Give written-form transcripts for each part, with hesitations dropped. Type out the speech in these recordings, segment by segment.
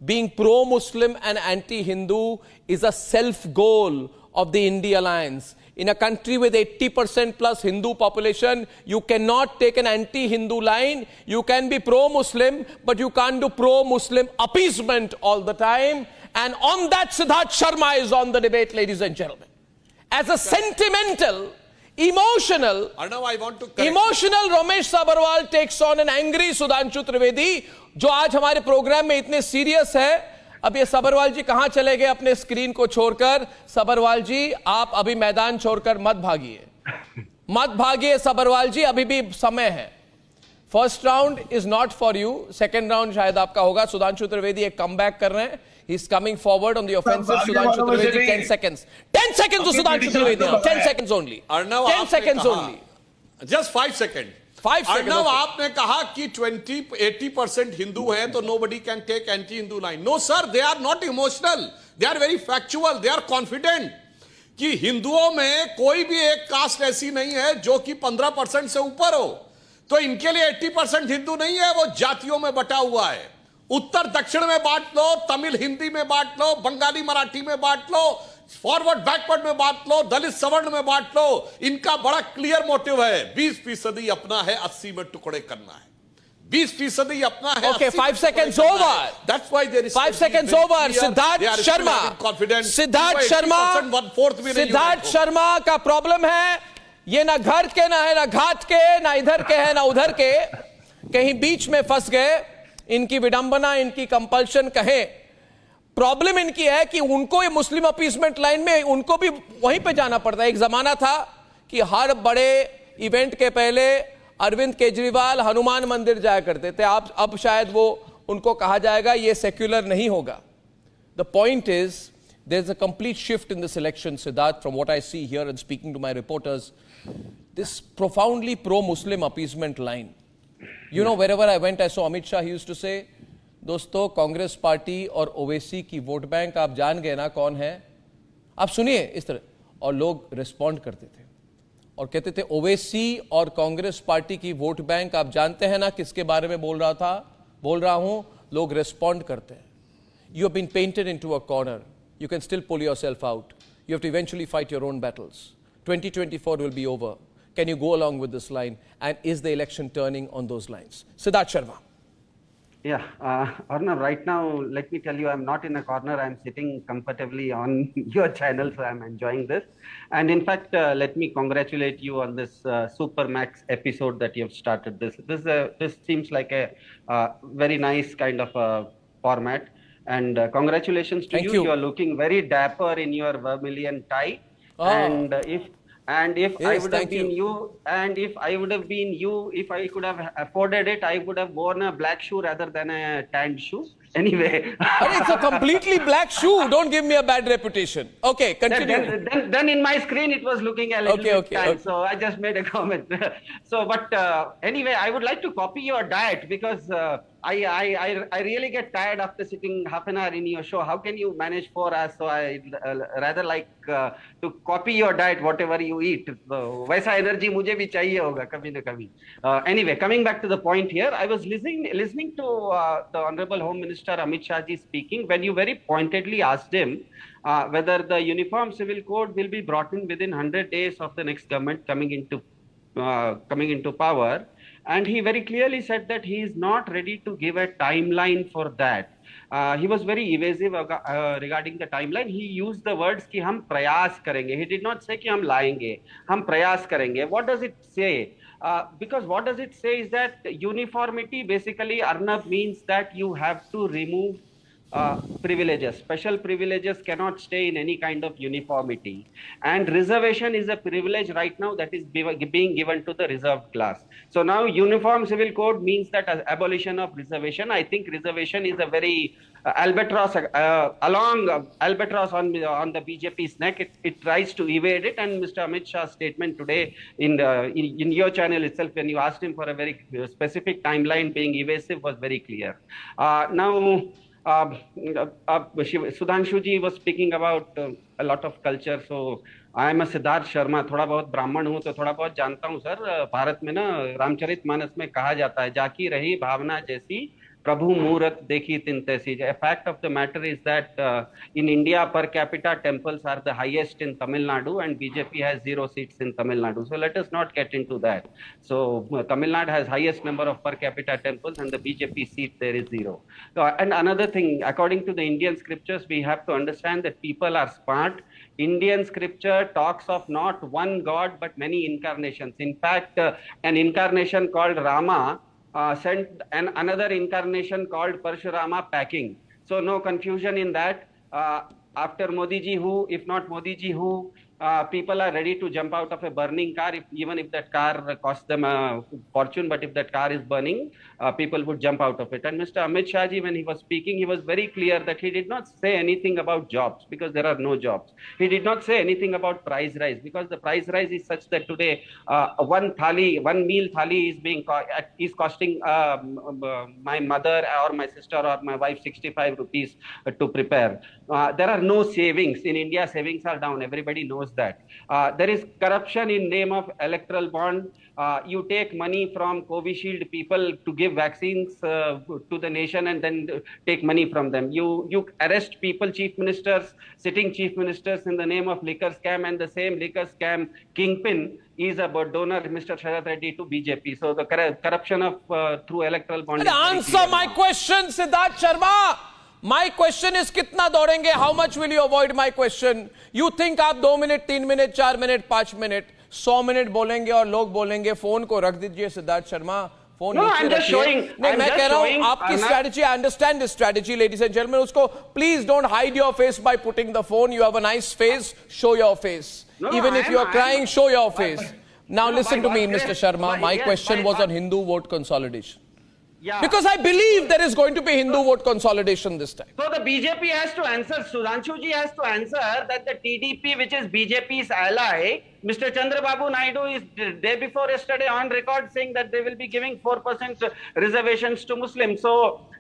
being pro-Muslim and anti-Hindu is a self-goal of the India Alliance. In a country with 80% plus Hindu population, you cannot take an anti-Hindu line. You can be pro-Muslim, but you can't do pro-Muslim appeasement all the time. And on that, Siddharth Sharma is on the debate, ladies and gentlemen. As a sentimental, emotional Ramesh Sabharwal takes on an angry Sudhanshu Trivedi, जो आज हमारे programme में इतने serious है. अब ये sabharwal जी कहां चले गए अपने स्क्रीन को छोड़कर? sabharwal जी, आप अभी मैदान छोड़कर मत भागिए sabharwal जी, अभी भी समय है. First round is not for you, second round शायद आपका होगा. सुधांशु त्रिवेदी एक कमबैक कर रहे हैं. He's coming forward on the offensive. Sudhanshu Trivedi, 10 seconds. 10 seconds to Sudhanshu Trivedi now. 10 seconds only. 10 seconds only. Just 5 seconds. 5 seconds. Arnav, आपने कहा कि 80% हिंदू है तो nobody can take anti-Hindu line. No sir, they are not emotional. They are very factual. They are confident कि हिंदुओं में कोई भी एक कास्ट ऐसी नहीं है जो कि 15% से ऊपर हो. तो इनके लिए 80% हिंदू नहीं है, वो जातियों में बटा हुआ है. उत्तर दक्षिण में बांट लो, तमिल हिंदी में बांट लो, बंगाली मराठी में बांट लो, फॉरवर्ड बैकवर्ड में बांट लो, दलित सवर्ण में बांट लो. इनका बड़ा क्लियर मोटिव है. 20% अपना है, 80 में टुकड़े करना है. 20% अपना है. Okay, 5 seconds over. That's why there is 5 seconds over. Siddharth Sharma का प्रॉब्लम है. ये ना घर के ना है, ना घाट के, ना इधर के है, ना उधर के, कहीं बीच में फंस गए. इनकी विडंबना, इनकी कंपल्शन कहे. प्रॉब्लम इनकी है कि उनको ये मुस्लिम अपीसमेंट लाइन में उनको भी वहीं पे जाना पड़ता है. एक जमाना था कि हर बड़े इवेंट के पहले अरविंद केजरीवाल हनुमान मंदिर जाया करते थे. अब शायद वो उनको कहा जाएगा ये सेक्युलर नहीं होगा. The point is there is a complete shift in this election, Siddharth, from what I see here and speaking to my reporters. This profoundly pro Muslim appeasement line. You know, wherever I went, I saw Amit Shah. He used to say, दोस्तों, Congress party और ओवैसी की vote bank आप जान गए ना कौन है. आप सुनिए इस तरह. और लोग रिस्पॉन्ड करते थे और कहते थे, ओवैसी और कांग्रेस पार्टी की वोट बैंक आप जानते हैं ना किसके बारे में बोल रहा हूं. लोग रिस्पॉन्ड करते हैं. You have been painted into a corner. You can still pull yourself out. You have to eventually fight your own battles. 2024 will be over. Can you go along with this line? And is the election turning on those lines? Siddharth Sharma. Yeah, Arnav, right now, let me tell you, I'm not in a corner. I'm sitting comfortably on your channel, so I'm enjoying this. And in fact, let me congratulate you on this Super Max episode that you have started. This seems like a very nice kind of format. And congratulations to you. You are looking very dapper in your vermilion tie. Oh. And if yes, I would have been you, if I could have afforded it, I would have worn a black shoe rather than a tanned shoe. Anyway. It's a completely black shoe. Don't give me a bad reputation. Okay, continue. Then in my screen, it was looking a little bit tan, so I just made a comment. But anyway, I would like to copy your diet because I really get tired after sitting half an hour in your show. How can you manage 4 hours? So I rather like to copy your diet, whatever you eat. So वैसा energy मुझे भी चाहिए होगा कभी न कभी. Anyway, coming back to the point here, I was listening to the Honorable Home Minister Amit Shah ji speaking when you very pointedly asked him whether the Uniform Civil Code will be brought in within 100 days of the next government coming into power. And he very clearly said that he is not ready to give a timeline for that. He was very evasive regarding the timeline. He used the words कि हम प्रयास करेंगे. He did not say कि हम लाएंगे. हम प्रयास करेंगे. What does it say? Because what does it say is that uniformity basically, Arnav, means that you have to remove privileges. Special privileges cannot stay in any kind of uniformity. And reservation is a privilege right now that is being given to the reserved class. So now Uniform Civil Code means that abolition of reservation. I think reservation is a very albatross, albatross on the BJP's neck. It tries to evade it. And Mr. Amit Shah's statement today in your channel itself, when you asked him for a very specific timeline being evasive, was very clear. Now, Sudhanshu ji was speaking about a lot of culture. So I am a Siddharth Sharma. थोड़ा बहुत ब्राह्मण हूँ तो थोड़ा बहुत जानता हूँ sir. Bharat में ना रामचरितमानस में कहा जाता है, जाकी रही भावना जैसी Prabhu Murat dekhi tin taisi. A fact of the matter is that in India, per capita temples are the highest in Tamil Nadu, and BJP has 0 seats in Tamil Nadu. So let us not get into that. So Tamil Nadu has highest number of per capita temples, and the BJP seat there is 0. And another thing, according to the Indian scriptures, we have to understand that people are smart. Indian scripture talks of not one God but many incarnations. In fact, an incarnation called Rama sent another incarnation called Parshurama packing. So no confusion in that. After Modi ji who, if not Modi ji who, people are ready to jump out of a burning car, even if that car costs them a fortune, but if that car is burning, people would jump out of it. And Mr. Amit Shah ji, when he was speaking, he was very clear that he did not say anything about jobs because there are no jobs. He did not say anything about price rise because the price rise is such that today one meal thali is costing my mother or my sister or my wife 65 rupees to prepare. There are no savings. In India, savings are down. Everybody knows that. There is corruption in name of electoral bond. You take money from Covishield people to give vaccines to the nation and then take money from them. You arrest people, chief ministers, sitting chief ministers in the name of liquor scam, and the same liquor scam kingpin is a donor, Mr. Sharath Reddy, to BJP. So the corruption of through electoral bond. Answer my question, Siddharth Sharma. My question is कितना दौड़ेंगे? How much will you avoid my question? You think आप 2 minute, 3 minute, 4 minute, 5 minute, 100 minute बोलेंगे और लोग बोलेंगे phone को रख दीजिए सिद्धार्थ शर्मा, फोन नीचे रखिए. नहीं, मैं कह रहा हूं आपकी strategy, I understand this strategy ladies and gentleman. उसको please don't hide your face by putting the phone. You have a nice face, show your face. Even if you are crying, show your face. Now listen to me, Mr. Sharma. My question was on Hindu vote consolidation. Yeah. Because I believe there is going to be Hindu vote consolidation this time. So the BJP has to answer, Sudhanshu ji has to answer that the TDP, which is BJP's ally, Mr. Chandrababu Naidu is day before yesterday on record saying that they will be giving 4% reservations to Muslims. So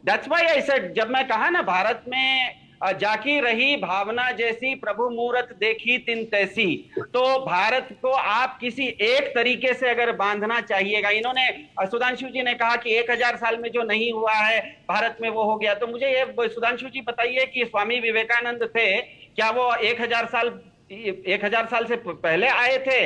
that's why I said, जब मैं कहा ना भारत में जाकी रही भावना जैसी प्रभु मूरत देखी तिन तैसी, तो भारत को आप किसी एक तरीके से अगर बांधना चाहिएगा. इन्होंने सुधांशु जी ने कहा कि 1000 साल में जो नहीं हुआ है भारत में वो हो गया. तो मुझे ये सुधांशु जी बताइए कि स्वामी विवेकानंद थे, क्या वो 1000 साल से पहले आए थे?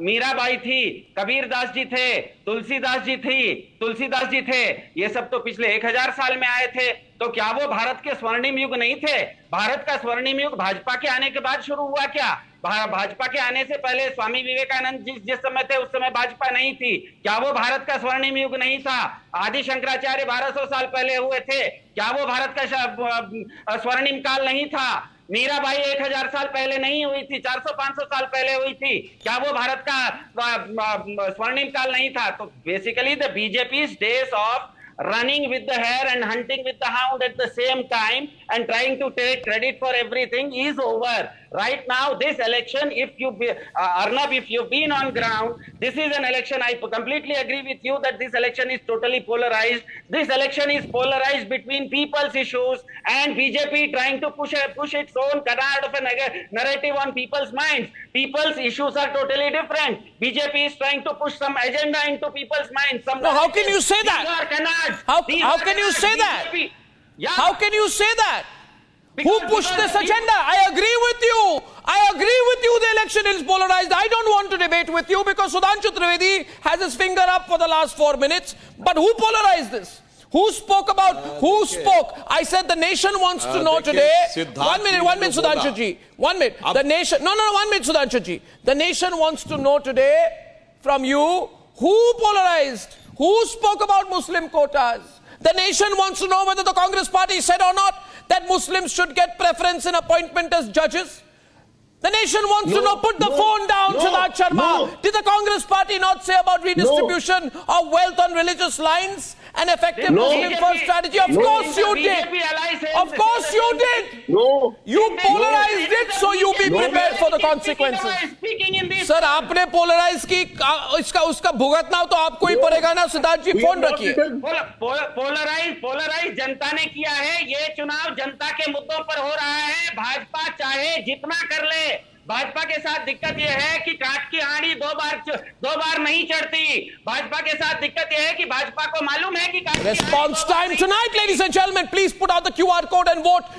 मीराबाई थी, कबीरदास जी थे, तुलसीदास जी थे, ये सब तो पिछले 1000 साल में आए थे. तो क्या वो भारत के स्वर्णिम युग नहीं थे? भारत का स्वर्णिम युग भाजपा के आने के बाद शुरू हुआ क्या? भाजपा के आने से पहले स्वामी विवेकानंद जिस समय थे उस समय भाजपा नहीं थी. क्या वो भारत का स्वर्णिम युग नहीं था? आदि शंकराचार्य 1200 साल पहले हुए थे, क्या वो भारत का स्वर्णिम काल नहीं था? मीराबाई 1000 साल पहले नहीं हुई थी, 400-500 साल पहले हुई थी, क्या वो भारत का स्वर्णिम काल नहीं था? तो basically the BJP's days of running with the hare and hunting with the hound at the same time and trying to take credit for everything is over. Right now, this election, Arnab, if you've been on ground, this is an election, I completely agree with you that this election is totally polarized. This election is polarized between people's issues and BJP trying to push its own canard of a narrative on people's minds. People's issues are totally different. BJP is trying to push some agenda into people's minds. No, how can you say that? How can you say that? Yeah. How can you say that? Who pushed this agenda? I agree with you. The election is polarized. I don't want to debate with you because Sudhanshu Trivedi has his finger up for the last 4 minutes. But who polarized this? Who spoke? I said the nation wants to know today. 1 minute, Sudhanshu ji. 1 minute. The nation, 1 minute, Sudhanshu ji. The nation wants to know today from you who polarized, who spoke about Muslim quotas. The nation wants to know whether the Congress party said or not that Muslims should get preference in appointment as judges. The nation wants to know. Put the phone down, Siddharth Sharma. Did the Congress party not say about redistribution of wealth on religious lines? An effective Muslim first strategy? Of course you did. Of course you did. You polarized it, so you be prepared for the consequences. Sir, आपने polarize की उसका भुगतना तो आपको ही पड़ेगा ना. सिद्धार्थ जी, phone रखिए. Polarise जनता ने किया है. ये चुनाव जनता के मुद्दों पर हो रहा है. भाजपा चाहे जितना कर ले, भाजपा के साथ दिक्कत यह है कि काठ की हांडी दो बार नहीं चढ़ती। भाजपा के साथ दिक्कत यह है कि भाजपा को मालूम है कि Response time tonight, ladies and gentlemen. Please put out the QR code and vote.